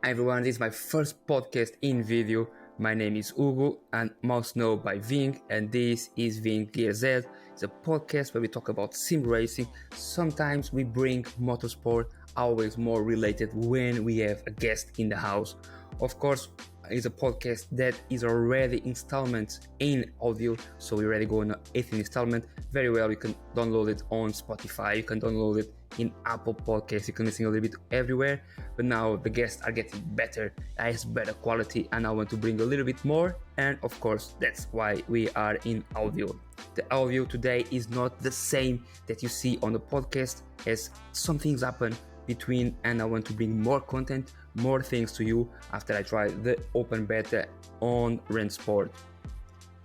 Hi everyone, this is my first podcast in video. My name is Hugo and most known by Ving, and this is Ving GearHeads. It's a podcast where we talk about sim racing. Sometimes we bring motorsport, always more related when we have a guest in the house. Of course, it's a podcast that is already installment in audio, so we already go on 18th installment. Very well, you can download it on Spotify, you can download it in Apple Podcasts, you can listen a little bit everywhere. But now the guests are getting better, has better quality, and I want to bring a little bit more. And of course, that's why we are in audio. The audio today is not the same that you see on the podcast, as some things happen between, and I want to bring more content, more things to you after I try the open beta on Rennsport.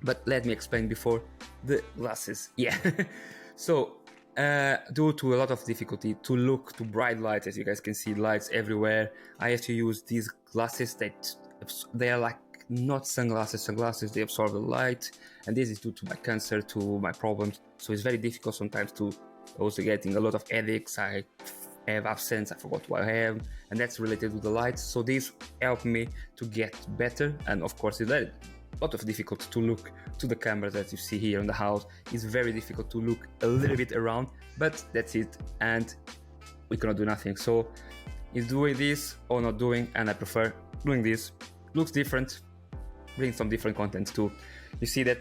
But let me explain before the glasses. So due to a lot of difficulty to look to bright lights, as you guys can see lights everywhere, I have to use these glasses that they are like not sunglasses, they absorb the light, and this is due to my cancer, to my problems. So it's very difficult sometimes to also getting a lot of headaches. I have absence, I forgot what I have, and that's related to the lights. So this helped me to get better, and of course it's a lot of difficult to look to the camera that you see here in the house. It's very difficult to look a little bit around, but that's it, and we cannot do nothing. So it's doing this or not doing, and I prefer doing this. Looks different, bring some different content too. You see that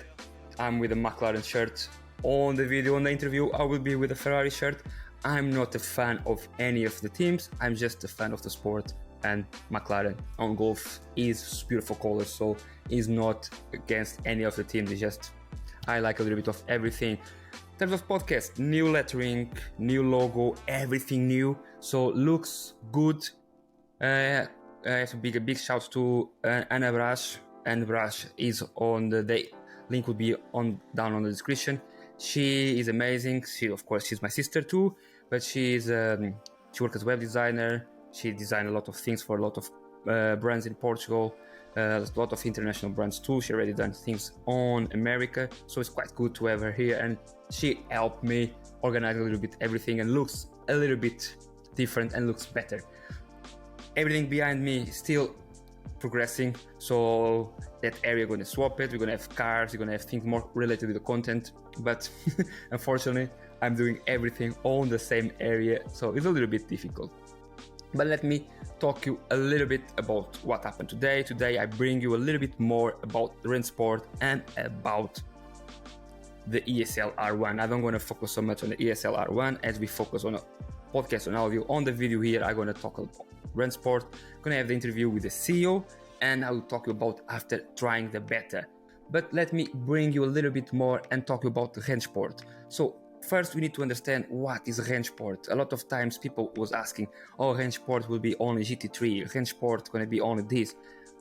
I'm with a McLaren shirt. On the video, on the interview, I will be with a Ferrari shirt. I'm not a fan of any of the teams, I'm just a fan of the sport, and McLaren on golf is beautiful colors, so it's not against any of the teams. It's just I like a little bit of everything. In terms of podcast, new lettering, new logo, everything new, so looks good. I have to give a big shout to Anna Brash. Anna Brash is on the link will be on down on the description. She is amazing. She's my sister too, but she works as a web designer. She designed a lot of things for a lot of brands in Portugal, a lot of international brands too. She already done things on America, so it's quite good to have her here, and she helped me organize a little bit everything, and looks a little bit different and looks better. Everything behind me is still progressing, so that area we're going to swap it. We're going to have cars, we're going to have things more related to the content, but unfortunately I'm doing everything on the same area, so it's a little bit difficult. But let me talk you a little bit about what happened today. Today I bring you a little bit more about Rennsport and about the ESL R1. I don't want to focus so much on the ESL R1 as we focus on a podcast on audio. On the video here I'm going to talk about Rennsport. I'm going to have the interview with the CEO, and I will talk about after trying the beta. But let me bring you a little bit more and talk about Rennsport. So first we need to understand what is Rennsport. A lot of times people was asking, oh, Rennsport will be only GT3, Rennsport going to be only this.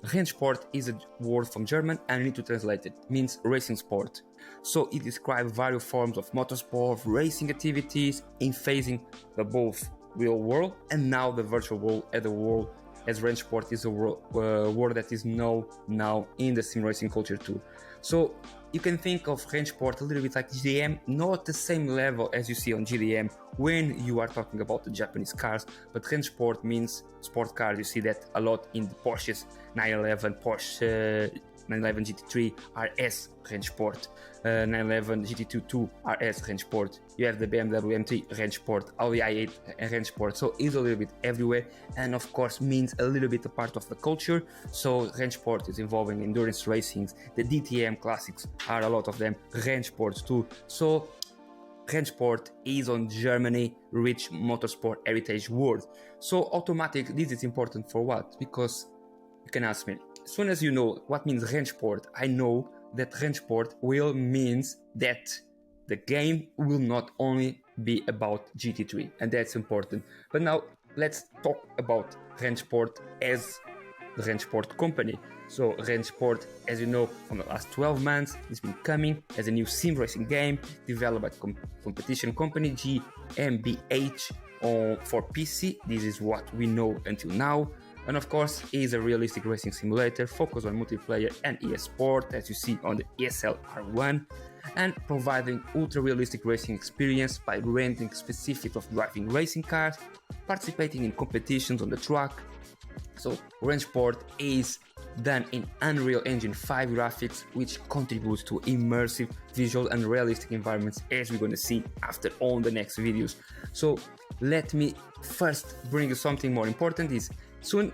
Rennsport is a word from German, and I need to translate it. It means racing sport. So it describes various forms of motorsport, racing activities, in phasing the both real world and now the virtual world, at the world, as Rennsport is a word that is known now in the sim racing culture too. So you can think of Rennsport a little bit like GDM, not the same level as you see on GDM when you are talking about the Japanese cars, but Rennsport means sport cars. You see that a lot in the Porsches 911, Porsche 911 GT3 RS Rennsport, 911 GT2 RS Rennsport. You have the BMW M3 Rennsport, Audi i8 Rennsport. So it's a little bit everywhere, and of course means a little bit a part of the culture. So Rennsport is involving endurance racings. The DTM classics are a lot of them. Rennsport too. So Rennsport is on Germany rich motorsport heritage world. So automatic, this is important for what? Because you can ask me, as soon as you know what means Rennsport, I know that Rennsport will means that the game will not only be about GT3, and that's important. But now let's talk about Rennsport as the Rennsport company. So Rennsport, as you know, from the last 12 months, it's been coming as a new sim racing game developed by competition company GmbH for PC. This is what we know until now. And of course, it is a realistic racing simulator focused on multiplayer and ES Sport, as you see on the ESL R1. and providing ultra-realistic racing experience by renting specific of driving racing cars, participating in competitions on the track. So Rennsport is done in Unreal Engine 5 graphics, which contributes to immersive visual and realistic environments, as we're going to see after all the next videos. So let me first bring you something more important. Is soon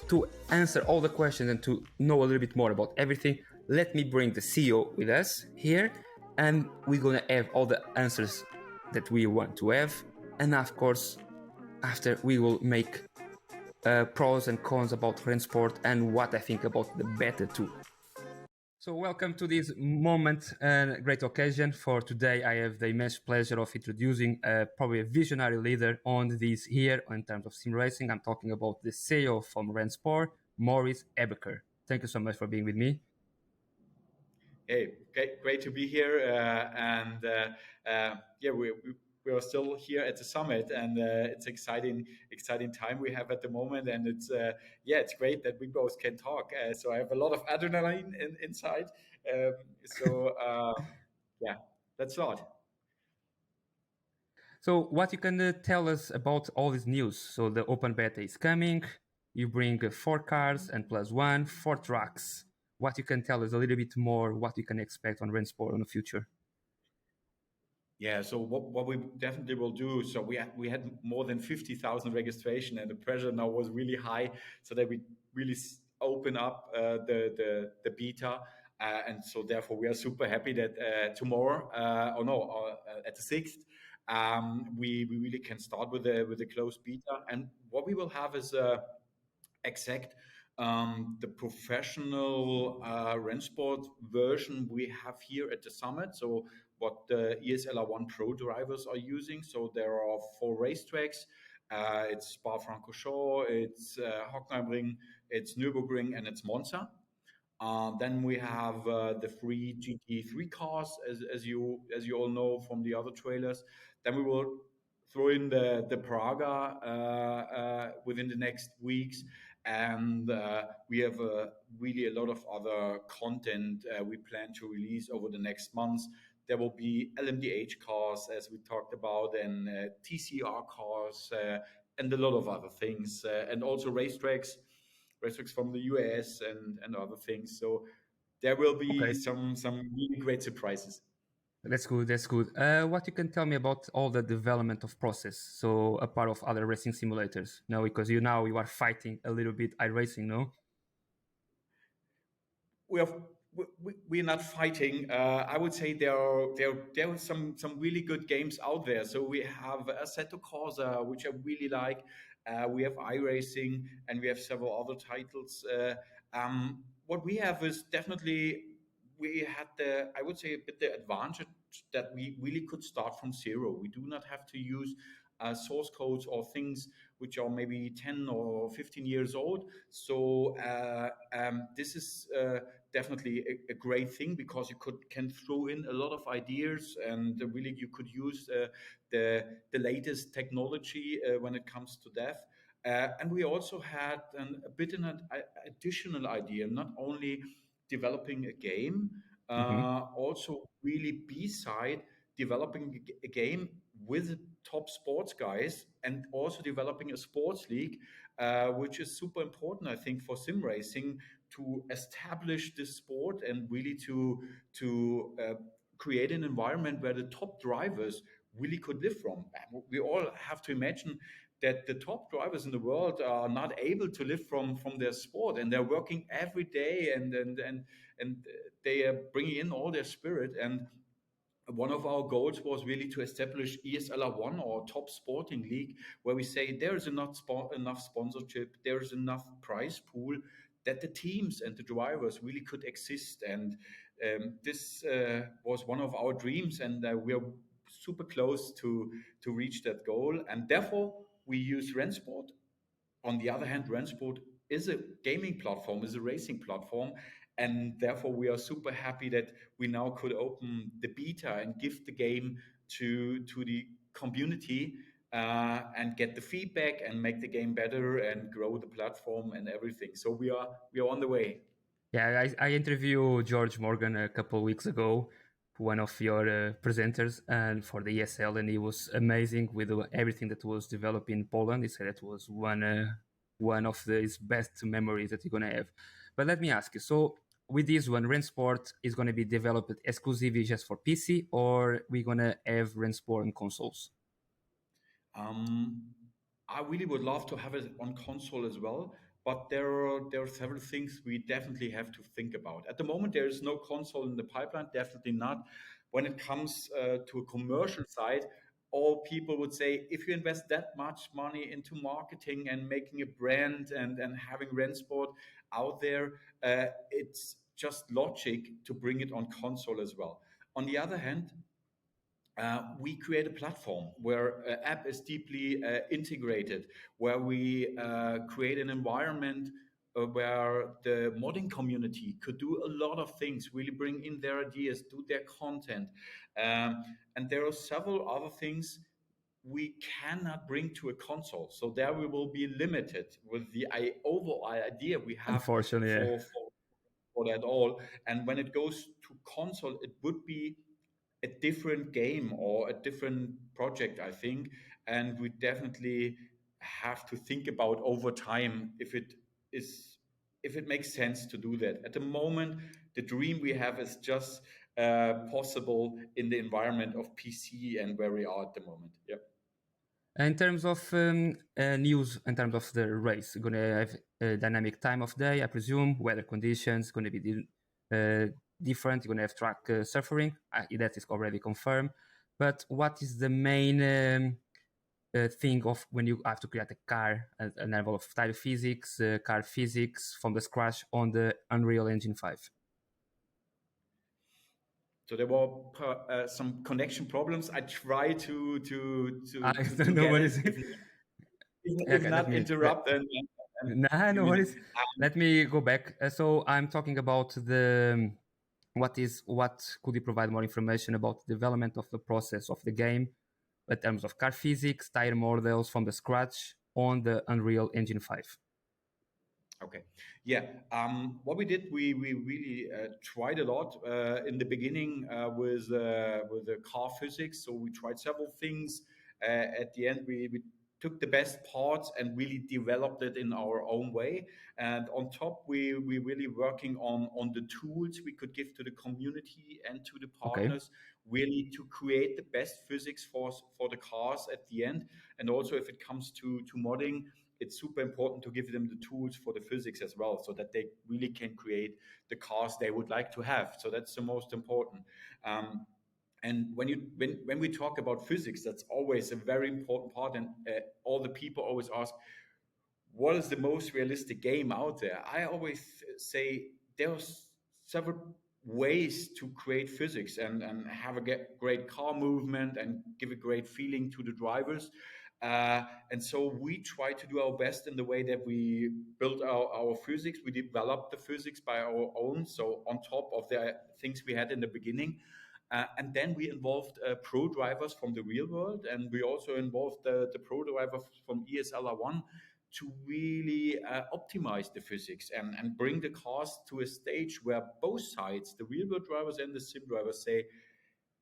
to answer all the questions and to know a little bit more about everything, let me bring the CEO with us here, and we're gonna have all the answers that we want to have. And of course, after we will make pros and cons about Rennsport and what I think about the beta too. So welcome to this moment and great occasion. For today, I have the immense pleasure of introducing probably a visionary leader on this here in terms of sim racing. I'm talking about the CEO from Rennsport, Morris Hebecker. Thank you so much for being with me. Hey, great to be here. Yeah, we are still here at the summit, and it's exciting time we have at the moment. And it's great that we both can talk. So I have a lot of adrenaline inside. Um, yeah, let's start. So what you can tell us about all this news? So the open beta is coming. You bring 4 cars and plus one, 4 tracks. What you can tell us a little bit more, what you can expect on Rennsport in the future? Yeah, so what we definitely will do. So we had more than 50,000 registration, and the pressure now was really high, so that we really open up the beta, and so therefore we are super happy that tomorrow, or no, at the 6th, we really can start with the closed beta, and what we will have is exact the professional Rennsport version we have here at the summit. So what the ESLR1 Pro drivers are using. So there are 4 racetracks. It's Spa-Francorchamps, it's Hockenheimring, it's Nürburgring, and it's Monza. Then we have the 3 GT3 cars, as you all know from the other trailers. Then we will throw in the Praga within the next weeks, and we have really a lot of other content we plan to release over the next months. There will be LMDH cars, as we talked about, and TCR cars, and a lot of other things, and also racetracks from the US and other things. So there will be Okay. some really great surprises. That's good. That's good. What you can tell me about all the development of process? So a part of other racing simulators, no? Because you are fighting a little bit iRacing, no? we are we're not fighting. I would say there are some really good games out there. So we have Assetto Corsa, which I really like. We have iRacing, and we have several other titles. What we have is definitely we had the, I would say, a bit the advantage that we really could start from zero. We do not have to use source codes or things which are maybe 10 or 15 years old. So this is definitely a great thing, because you can throw in a lot of ideas, and really you could use the latest technology when it comes to dev. And we also had a bit an additional idea, not only developing a game, Mm-hmm. also really beside developing a game with top sports guys, and also developing a sports league, which is super important, I think, for sim racing, to establish this sport and really to create an environment where the top drivers really could live from. We all have to imagine that the top drivers in the world are not able to live from their sport, and they're working every day, and they are bringing in all their spirit. And one of our goals was really to establish ESLR1, or top sporting league, where we say there is enough sponsorship, there is enough prize pool, that the teams and the drivers really could exist. And this was one of our dreams, and we are super close to reach that goal. And therefore, we use Rennsport. On the other hand, Rennsport is a gaming platform, is a racing platform, and therefore we are super happy that we now could open the beta and give the game to the community, and get the feedback and make the game better and grow the platform and everything. So we are on the way. Yeah, I interviewed George Morgan a couple of weeks ago, one of your presenters and for the ESL, and it was amazing with everything that was developed in Poland. He said it was one of his best memories that you're gonna have. But let me ask you, so with this one, Rennsport is gonna be developed exclusively just for PC, or we're gonna have Rennsport on consoles? Um, I really would love to have it on console as well, but there are several things we definitely have to think about. At the moment, there is no console in the pipeline, definitely not. When it comes to a commercial side, all people would say if you invest that much money into marketing and making a brand and having Rennsport out there, it's just logic to bring it on console as well. On the other hand, we create a platform where app is deeply integrated, where we create an environment where the modding community could do a lot of things, really bring in their ideas, do their content. And there are several other things we cannot bring to a console. So there we will be limited with the overall idea we have Unfortunately, yeah. for that all. And when it goes to console, it would be a different game or a different project, I think. And we definitely have to think about over time is if it makes sense to do that. At the moment, the dream we have is just possible in the environment of PC and where we are at the moment. Yep. In terms of news, in terms of the race, going to have a dynamic time of day, I presume, weather conditions going to be different. You're going to have track surfing. That is already confirmed. But what is the main thing of when you have to create a car, a level of tire physics, car physics from the scratch on the Unreal Engine 5? So there were some connection problems. I try I to don't know get what it. is it. If Okay, let not, me. interrupt and Nah, give no me worries. Let me go back. So I'm talking about the what could you provide more information about the development of the process of the game in terms of car physics, tire models from the scratch on the Unreal Engine 5. Okay. Yeah. What we did, we really tried a lot in the beginning with the car physics. So we tried several things. At the end, we took the best parts and really developed it in our own way. And on top, we really working on the tools we could give to the community and to the Okay. partners, really to create the best physics for the cars at the end. And also, if it comes to modding, it's super important to give them the tools for the physics as well so that they really can create the cars they would like to have. So that's the most important. And when we talk about physics, that's always a very important part. And all the people always ask, what is the most realistic game out there? I always say there's several ways to create physics and have a great car movement and give a great feeling to the drivers. And so we try to do our best in the way that we build our physics. We developed the physics by our own, so on top of the things we had in the beginning. And then we involved pro drivers from the real world, and we also involved the pro driver from ESLR1 to really optimize the physics and bring the cars to a stage where both sides, the real world drivers and the sim drivers, say,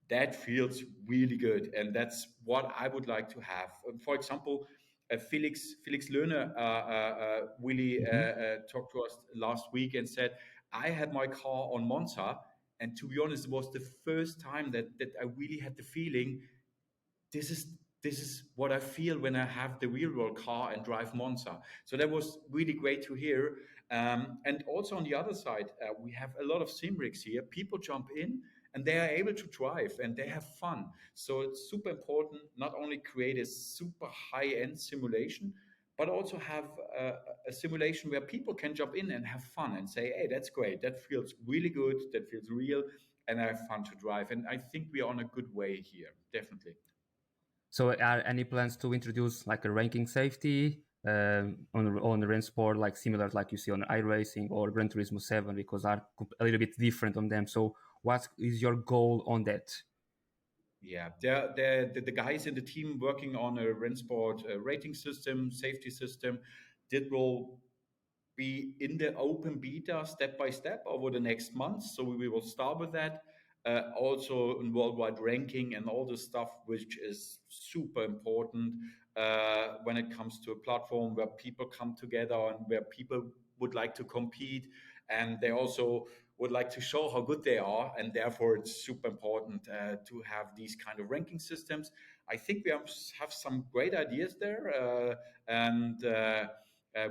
that feels really good, and that's what I would like to have. For example, Felix Löhne really Mm-hmm. talked to us last week and said, I had my car on Monza, and to be honest, it was the first time that I really had the feeling this is this is what I feel when I have the real world car and drive Monza. So that was really great to hear. And also on the other side, we have a lot of sim rigs here. People jump in and they are able to drive and they have fun. So it's super important not only create a super high end simulation, but also have a simulation where people can jump in and have fun and say, hey, that's great. That feels really good. That feels real. And I have fun to drive. And I think we are on a good way here, definitely. So are any plans to introduce like a ranking safety on the Rennsport, like similar like you see on iRacing or Gran Turismo 7, because are a little bit different on them. So what is your goal on that? Yeah, the guys in the team working on a Rennsport rating system, safety system, that will be in the open beta step by step over the next months. So we will start with that. also in worldwide ranking and all the stuff, which is super important when it comes to a platform where people come together and where people would like to compete, and they also would like to show how good they are, and therefore it's super important to have these kind of ranking systems. I think we have some great ideas there, and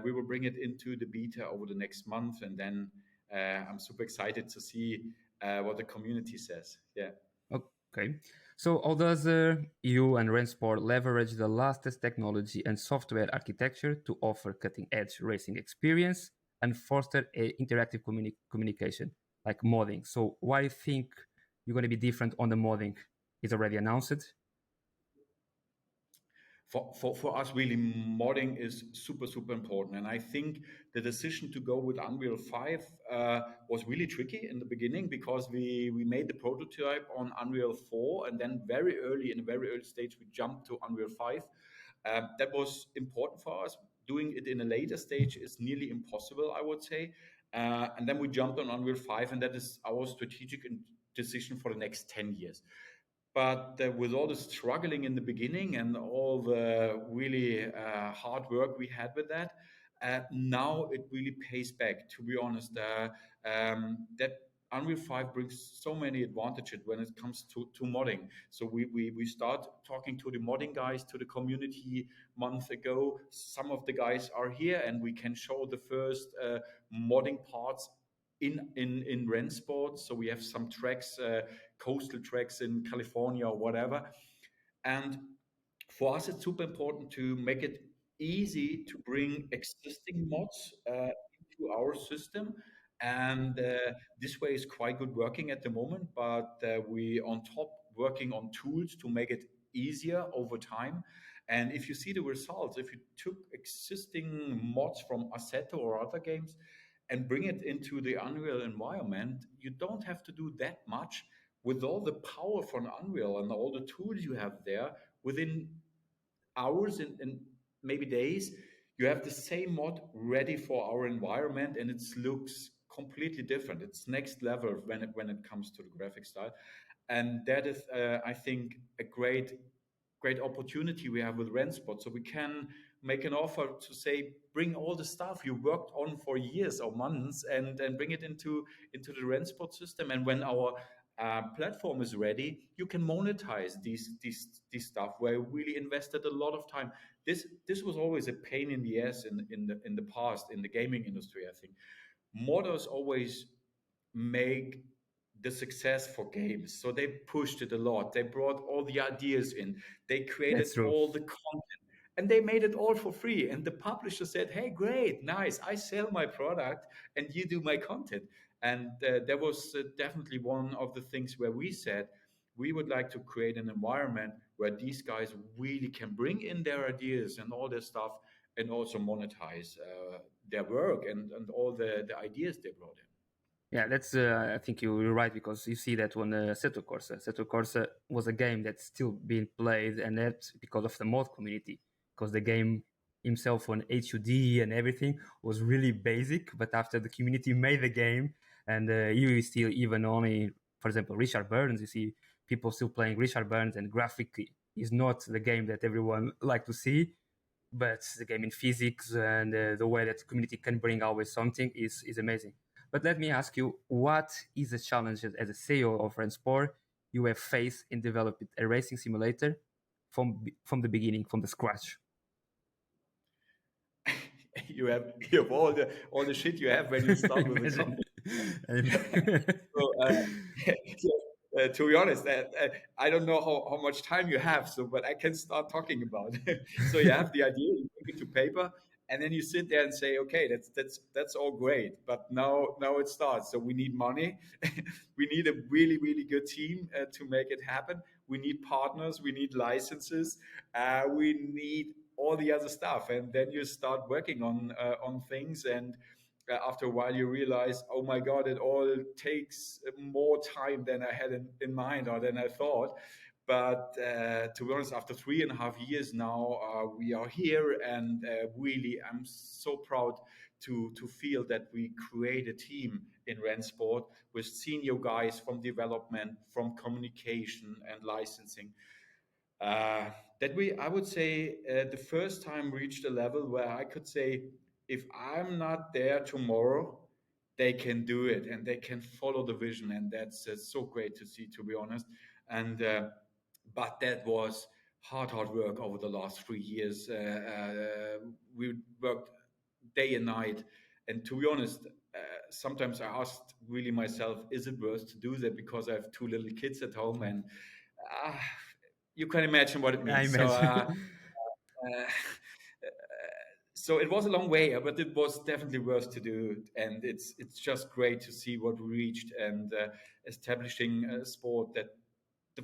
we will bring it into the beta over the next month, and then I'm super excited to see what the community says. Yeah. Okay. So how does you and Rennsport leverage the latest technology and software architecture to offer cutting-edge racing experience and foster a interactive communication, like modding? So why do you think you're going to be different on the modding? Is already announced? For us, really, modding is super important. And I think the decision to go with Unreal 5 was really tricky in the beginning, because we made the prototype on Unreal 4, and then in a very early stage, we jumped to Unreal 5. That was important for us. Doing it in a later stage is nearly impossible, I would say. And then we jumped on Unreal 5, and that is our strategic decision for the next 10 years. But with all the struggling in the beginning and all the really hard work we had with that, now it really pays back. To be honest, that Unreal 5 brings so many advantages when it comes to modding. So we start talking to the modding guys, to the community month ago. Some of the guys are here, and we can show the first modding parts in Rennsport. So we have some tracks, coastal tracks in California or whatever. And for us, it's super important to make it easy to bring existing mods into our system. And this way is quite good working at the moment, but we on top working on tools to make it easier over time. And if you see the results, if you took existing mods from Assetto or other games and bring it into the Unreal environment, you don't have to do that much. With all the power from Unreal and all the tools you have there, within hours and maybe days, you have the same mod ready for our environment, and it looks completely different. It's next level when it comes to the graphic style, and that is, I think, a great opportunity we have with Rennsport. So we can make an offer to say, bring all the stuff you worked on for years or months, and bring it into the Rennsport system. And when our platform is ready, you can monetize these stuff where I really invested a lot of time. This was always a pain in the ass in the past in the gaming industry. I think modders always make the success for games. So they pushed it a lot. They brought all the ideas in. They created That's true. all the content, and they made it all for free. And the publisher said, "Hey, great, nice. I sell my product, and you do my content." And that was definitely one of the things where we said we would like to create an environment where these guys really can bring in their ideas and all their stuff, and also monetize their work and all the ideas they brought in. Yeah, that's. I think you're right, because you see that on Seto Corsa. Seto Corsa was a game that's still being played, and that's because of the mod community. Because the game himself on HUD and everything was really basic, but after the community made the game, and you still even only, for example, Richard Burns. You see people still playing Richard Burns, and graphically is not the game that everyone like to see, but the game in physics and the way that the community can bring always something is amazing. But let me ask you, what is the challenge as a CEO of Rennsport you have faced in developing a racing simulator from the beginning, from the scratch? You have all the shit you have when you I start with a imagine. company. So, to be honest, I don't know how much time you have, so but I can start talking about it. So you have the idea, you put it to paper, and then you sit there and say, okay, that's all great, but now it starts. So we need money, we need a really good team to make it happen. We need partners, we need licenses, we need all the other stuff, and then you start working on things, and after a while you realize, oh my god, it all takes more time than I had in mind or than I thought. But to be honest, after 3.5 years now, we are here, and really I'm so proud to feel that we create a team in Rennsport with senior guys from development, from communication and licensing. Uh, that we, I would say, the first time reached a level where I could say, if I'm not there tomorrow, they can do it and they can follow the vision, and that's so great to see, to be honest. And but that was hard work over the last 3 years. We worked day and night, and to be honest, sometimes I asked really myself, is it worth to do that because I have two little kids at home, and uh, you can imagine what it I means. imagine. Uh, so it was a long way, but it was definitely worth to do, and it's just great to see what we reached, and establishing a sport that the,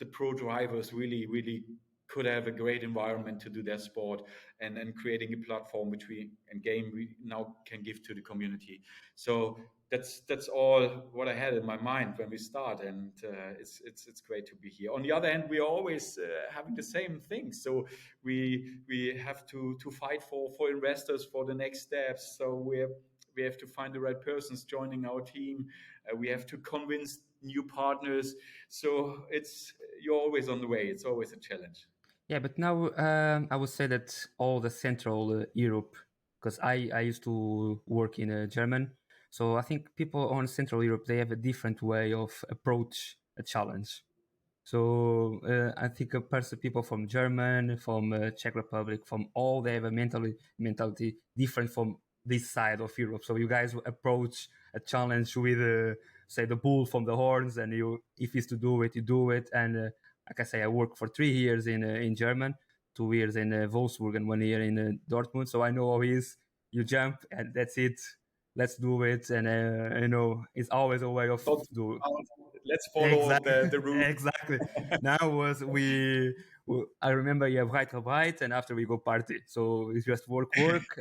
the pro drivers really could have a great environment to do their sport, and creating a platform which we and game we now can give to the community. So that's all what I had in my mind when we start, and it's great to be here. On the other hand, we are always having the same thing. So we have to fight for investors for the next steps. So we have to find the right persons joining our team. We have to convince new partners. So it's you're always on the way. It's always a challenge. Yeah, but now I would say that all the Central Europe, because I used to work in German, so I think people on Central Europe they have a different way of approach a challenge. So I think a person, people from German, from Czech Republic, from all they have a mentality different from this side of Europe. So you guys approach a challenge with say the bull from the horns, and you if it's to do it, you do it. And like I say, I worked for 3 years in German, 2 years in Wolfsburg, and 1 year in Dortmund. So I know how it is. You jump, and that's it. Let's do it, and it's always a way of Don't do. let's follow Exactly, the route. exactly. Now was I remember you have right, and after we go party. So it's just work,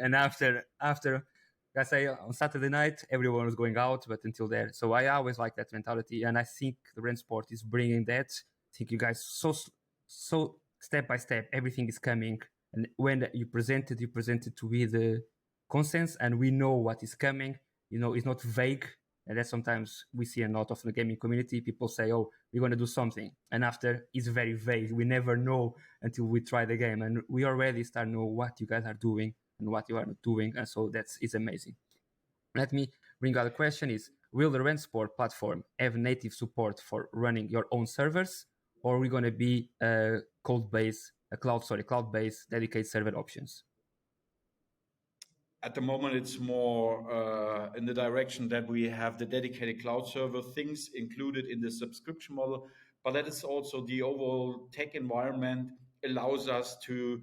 and after I say on Saturday night everyone was going out, but until there. So I always like that mentality, and I think the Rennsport is bringing that. I think you guys so step by step everything is coming, and when you presented to be the consensus, and we know what is coming. It's not vague, and that sometimes we see a lot of the gaming community. People say, "Oh, we're going to do something," and after it's very vague. We never know until we try the game, and we already start know what you guys are doing and what you are not doing, and so that's is amazing. Let me bring out a question: Is will the Rennsport platform have native support for running your own servers, or are we going to be a cloud-based dedicated server options? At the moment, it's more in the direction that we have the dedicated cloud server things included in the subscription model, but that is also the overall tech environment allows us to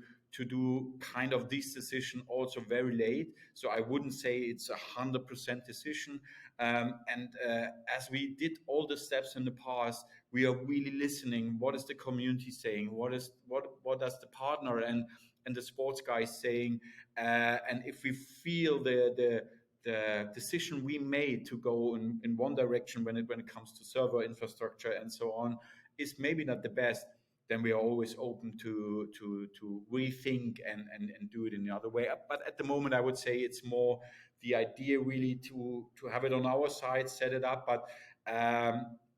do kind of this decision also very late. So I wouldn't say it's 100% decision. And as we did all the steps in the past, we are really listening. What is the community saying? What does the partner and the sports guys saying? And if we feel the decision we made to go in one direction when it comes to server infrastructure and so on is maybe not the best, then we are always open to rethink and do it in another way. But at the moment, I would say it's more the idea really to have it on our side, set it up. But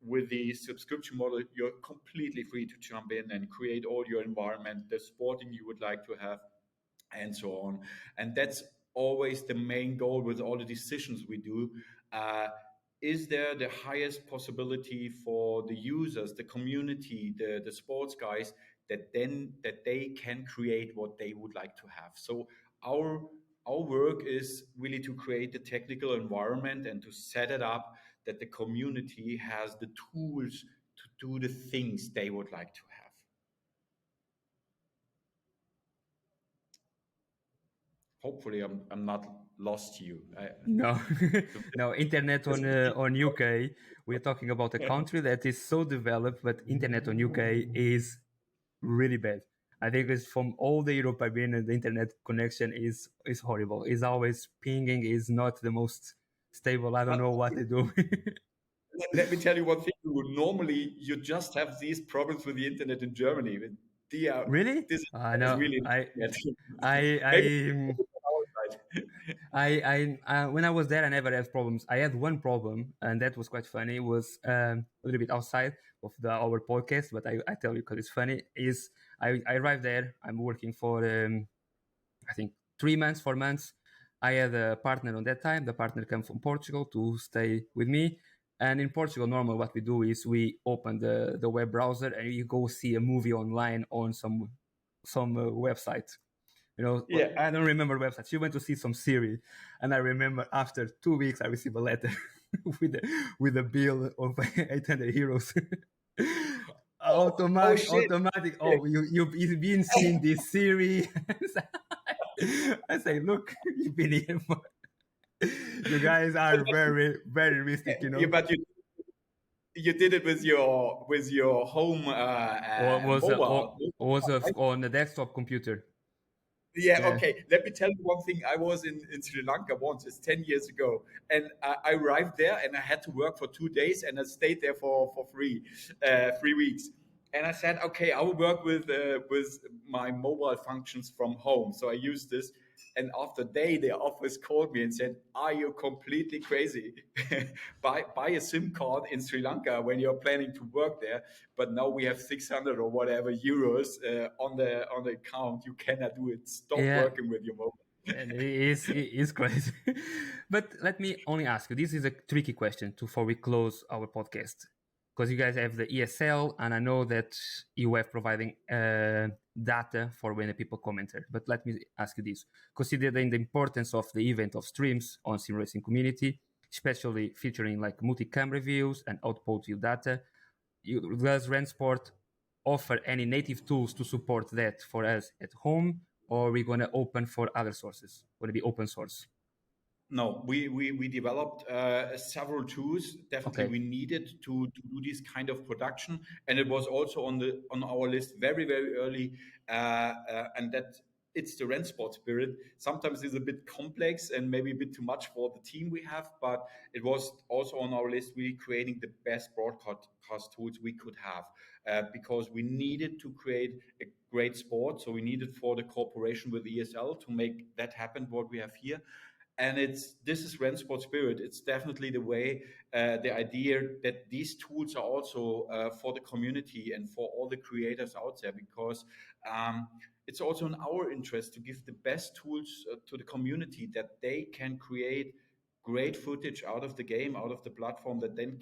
with the subscription model, you're completely free to jump in and create all your environment, the sporting you would like to have, and so on. And that's always the main goal with all the decisions we do. Uh, is there the highest possibility for the users, the community, the sports guys that they can create what they would like to have? So our our work is really to create the technical environment and to set it up that the community has the tools to do the things they would like to have. Hopefully, I'm not lost you. No, So no, internet on UK. We're talking about a country that is so developed, but internet on UK is really bad. I think it's from all the Europe I've been in, the internet connection is horrible. It's always pinging. Is not the most stable. I don't but know what to do. let me tell you one thing. Normally, you just have these problems with the internet in Germany. They are, Really? this I is know. really I not I maybe I on our side. When I was there, I never had problems. I had one problem, and that was quite funny. It was a little bit outside of our podcast, but I tell you because it's funny. Is I arrived there. I'm working for I think 3 months, 4 months. I had a partner on that time. The partner came from Portugal to stay with me. And in Portugal, normally what we do is we open the web browser and you go see a movie online on some website. You know, Yeah. I don't remember the website. She went to see some series, and I remember after 2 weeks I received a letter with a bill of 800 euros. Oh shit. Automatic. Oh, you've been seeing this series. I say, look, you've been here. You guys are very, very realistic, you Yeah, know. but you did it with your home Or was mobile. on the desktop computer. Yeah, Yeah. okay. Let me tell you one thing. I was in Sri Lanka once, it's 10 years ago. And I arrived there and I had to work for 2 days and I stayed there for 3 weeks. And I said, okay, I will work with my mobile functions from home. So I used this. And after a day, the office called me and said, are you completely crazy? Buy a SIM card in Sri Lanka when you're planning to work there. But now we have 600 or whatever euros on the account. You cannot do it. Stop Yeah. working with your mobile. And it is crazy. But let me only ask you, this is a tricky question before we close our podcast. Because you guys have the ESL, and I know that you have providing data for when the people commented. But let me ask you this. Considering the importance of the event of streams on SimRacing community, especially featuring like multi-cam reviews and output view data, does Rennsport offer any native tools to support that for us at home, or are we going to open for other sources? Going to be open source? No, we developed several tools. Definitely, Okay. we needed to do this kind of production, and it was also on our list very early. And that it's the Rennsport spirit. Sometimes it's a bit complex and maybe a bit too much for the team we have, but it was also on our list. Really creating the best broadcast tools we could have, because we needed to create a great sport. So we needed for the cooperation with ESL to make that happen. What we have here, and this is Rennsport spirit. It's definitely the way, the idea that these tools are also for the community and for all the creators out there, because it's also in our interest to give the best tools to the community, that they can create great footage out of the game, out of the platform, that then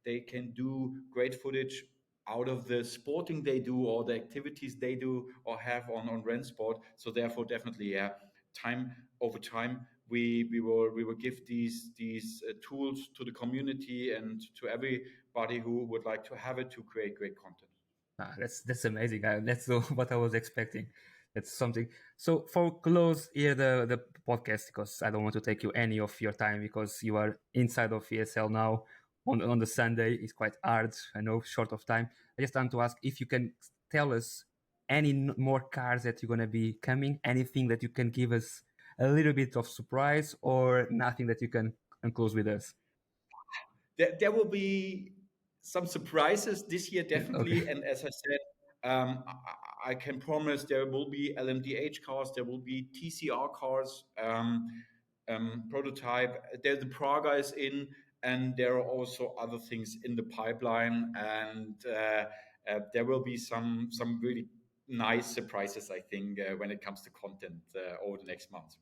they can do great footage out of the sporting they do or the activities they do or have on Rennsport. So therefore, definitely, yeah, time over time, we will give these tools to the community and to everybody who would like to have it to create great content. That's amazing. That's what I was expecting. That's something. So for close here the podcast, because I don't want to take you any of your time because you are inside of ESL now on the Sunday. It's quite hard. I know, short of time. I just want to ask if you can tell us any more cars that you're gonna be coming. Anything that you can give us a little bit of surprise, or nothing that you can close with us. There will be some surprises this year, Okay. definitely. And as I said, I can promise there will be LMDH cars, there will be TCR cars, prototype. There's the Praga is in, and there are also other things in the pipeline. And there will be some really nice surprises, I think, when it comes to content over the next month.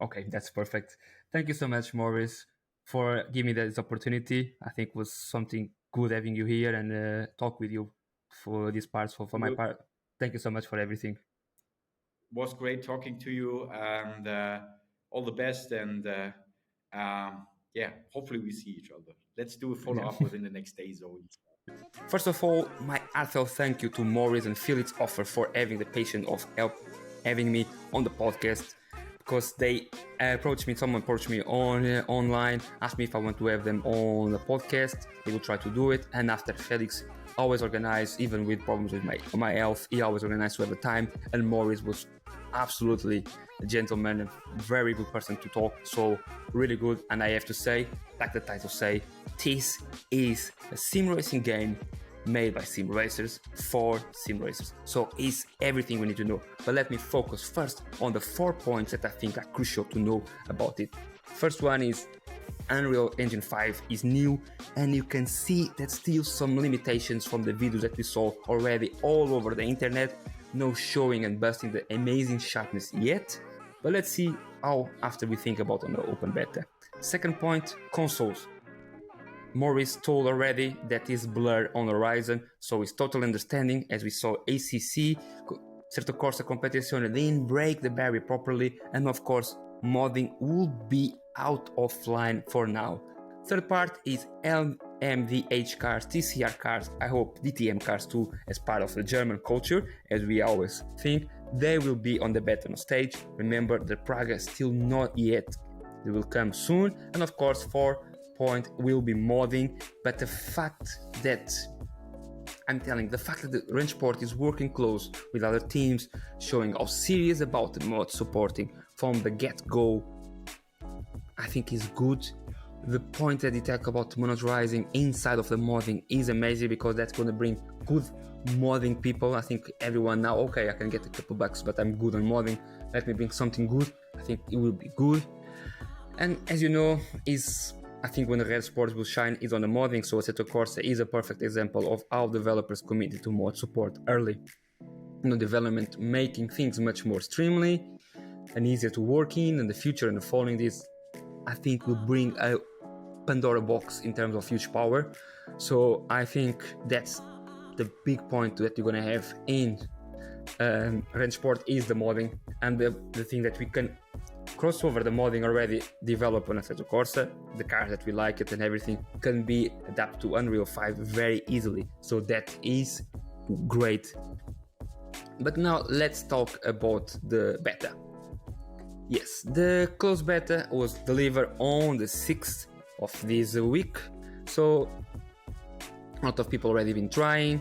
Okay, that's perfect. Thank you so much, Morris, for giving me this opportunity. I think it was something good having you here and talk with you for these parts. For my part, thank you so much for everything. Was great talking to you, and all the best. And yeah, hopefully we see each other. Let's do a follow Yeah. up within the next days or weeks. First of all, my heartfelt thank you to Morris and Felix Offer for having the patience of help having me on the podcast, because they someone approached me online, asked me if I want to have them on the podcast. They will try to do it, and after Felix always organized, even with problems with my health, he always organized to have the time, and Morris was absolutely a gentleman, a very good person to talk, so really good. And I have to say, like the title say, this is a sim racing game made by sim racers for sim racers. So it's everything we need to know. But let me focus first on the 4 points that I think are crucial to know about it. First one is Unreal Engine 5 is new, and you can see that still some limitations from the videos that we saw already all over the internet. No showing and busting the amazing sharpness yet, but let's see how after we think about on the open beta. Second point, consoles. Morris told already that is blur on the horizon, so it's total understanding. As we saw, ACC, Certo Corsa Competizione didn't break the barrier properly, and of course, modding will be out offline for now. Third part is LMDH cars, TCR cars, I hope DTM cars too, as part of the German culture, as we always think. They will be on the beta stage. Remember, the Praga is still not yet. They will come soon, and of course, 4 point will be modding. But the fact that the Rennsport is working close with other teams, showing how serious about the mod supporting from the get-go, I think is good. The point that they talk about monetizing inside of the modding is amazing, because that's going to bring good modding people. I think everyone now, okay, I can get a couple bucks, but I'm good on modding. Let me bring something good. I think it will be good. And as you know, I think when the Rennsport will shine is on the modding, so Assetto Corsa is a perfect example of how developers committed to mod support early. Development making things much more streamlined and easier to work in the future, and following this, I think will bring a Pandora box in terms of huge power. So I think that's the big point that you're gonna have in Rennsport is the modding, and the thing that we can cross over the modding already develop on Assetto Corsa. The cars that we like it and everything can be adapted to Unreal 5 very easily. So that is great. But now let's talk about the beta. Yes, the closed beta was delivered on the 6th of this week. So a lot of people already been trying.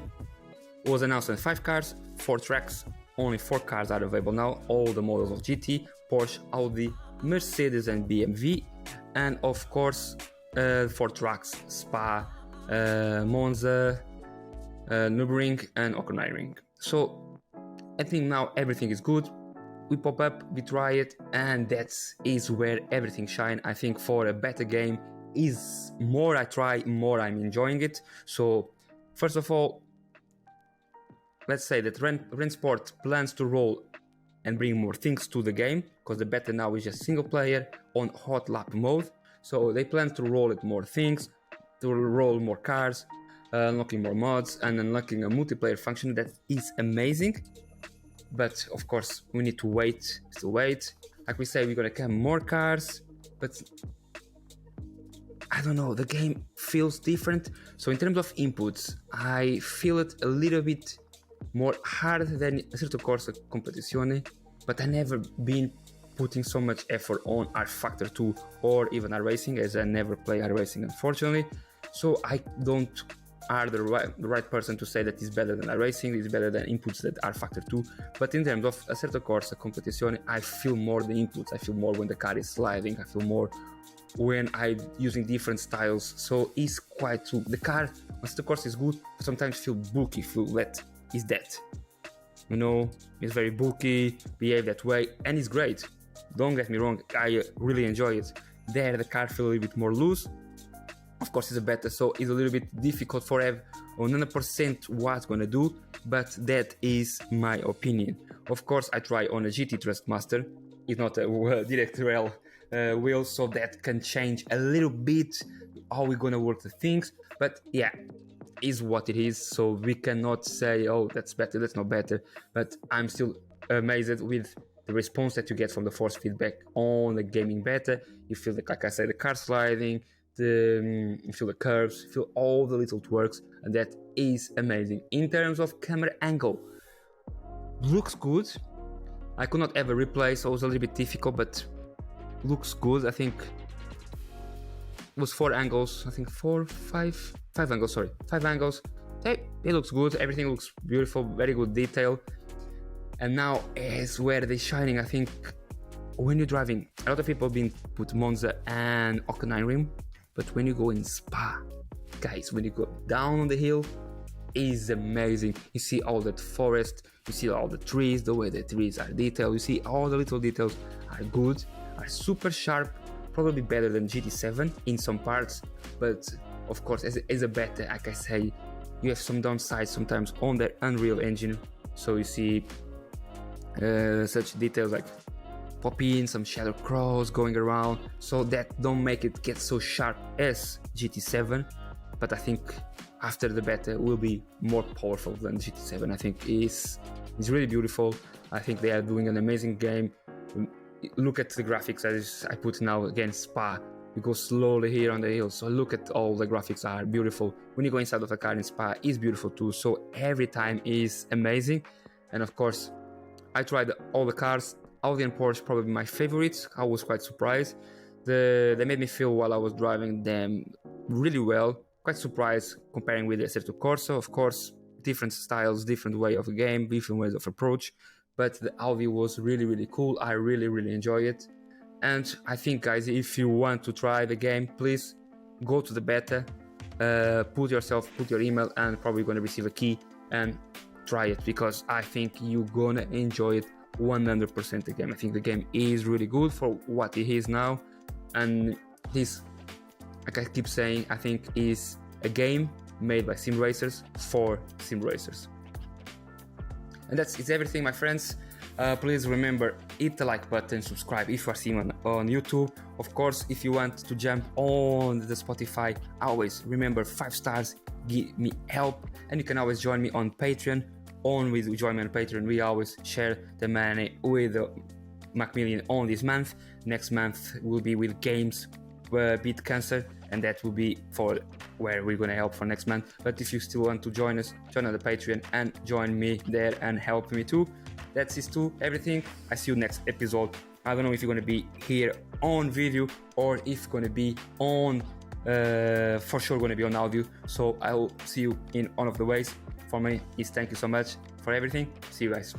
It was announced on 5 cars, 4 tracks. Only 4 cars are available now. All the models of GT, Porsche, Audi, Mercedes and BMW. And of course, 4 tracks, Spa, Monza, Nürburgring and Hockenheimring. So I think now everything is good. We pop up, we try it, and that is where everything shines. I think for a better game is more I try, more I'm enjoying it. So first of all, let's say that Rennsport plans to roll and bring more things to the game, because the beta now is just single player on hot lap mode. So they plan to roll it more things, to roll more cars, unlocking more mods and unlocking a multiplayer function that is amazing. But of course we need to wait, like we say, we're gonna come more cars, but I don't know, the game feels different. So in terms of inputs, I feel it a little bit more hard than Assetto Corsa Competizione, but I never been putting so much effort on R Factor 2 or even R Racing, as I never play R Racing unfortunately. So I don't are the right person to say that it's better than R Racing, it's better than inputs that R Factor 2. But in terms of Assetto Corsa Competizione, I feel more the inputs. I feel more when the car is sliding. I feel more when I'm using different styles. So it's quite true. The car on Assetto Corsa is good, but sometimes feel bulky, feel wet. Is that, it's very bulky, behave that way, and it's great. Don't get me wrong, I really enjoy it. There the car feels a little bit more loose. Of course it's a beta, so it's a little bit difficult for have 100% what's gonna do, but that is my opinion. Of course I try on a GT Trustmaster. It's not a direct rail wheel, so that can change a little bit how we're gonna work the things, but yeah, is what it is. So we cannot say, oh, that's better, that's not better. But I'm still amazed with the response that you get from the force feedback on the gaming beta. You feel like I said, the car sliding, you feel the curves, you feel all the little twerks, and that is amazing. In terms of camera angle, looks good. I could not ever replay, so it was a little bit difficult, but looks good. I think it was 4 angles, I think 5 angles, sorry, 5 angles. Hey, it looks good, everything looks beautiful, very good detail. And now is where they're shining. I think when you're driving, a lot of people have been put Monza and Hockenheimring, but when you go in Spa, guys, when you go down on the hill, is amazing. You see all that forest, you see all the trees, the way the trees are detailed, you see all the little details are good, are super sharp, probably better than GT7 in some parts, but of course as a beta, like I say, you have some downsides sometimes on the Unreal Engine, so you see such details like pop in, some shadow crows going around, so that don't make it get so sharp as GT7, but I think after the beta will be more powerful than GT7. I think it's really beautiful. I think they are doing an amazing game. Look at the graphics as I put now against Spa. You go slowly here on the hill, so look at all the graphics are beautiful. When you go inside of the car in Spa, it's beautiful too, so every time is amazing. And of course, I tried all the cars. Audi and Porsche probably my favorites. I was quite surprised. They made me feel while I was driving them really well. Quite surprised comparing with the Assetto Corsa. Of course, different styles, different way of the game, different ways of approach. But the Audi was really, really cool. I really, really enjoy it. And I think, guys, if you want to try the game, please go to the beta, put your email, and probably going to receive a key and try it, because I think you're going to enjoy it 100% the game. I think the game is really good for what it is now, and this, like I keep saying, I think is a game made by sim racers for sim racers. And it's everything, my friends. Please remember, hit the like button, subscribe if you are seeing on YouTube. Of course, if you want to jump on the Spotify, always remember 5 stars, give me help, and you can always join me on Patreon. Join me on Patreon. We always share the money with Macmillan on this month. Next month will be with games beat cancer, and that will be for where we're gonna help for next month. But if you still want to join us, join on the Patreon and join me there and help me too. That's it too, everything. I see you next episode. I don't know if you're gonna be here on video or if gonna be on for sure gonna be on audio, so I will see you in one of the ways. For me is thank you so much for everything. See you guys.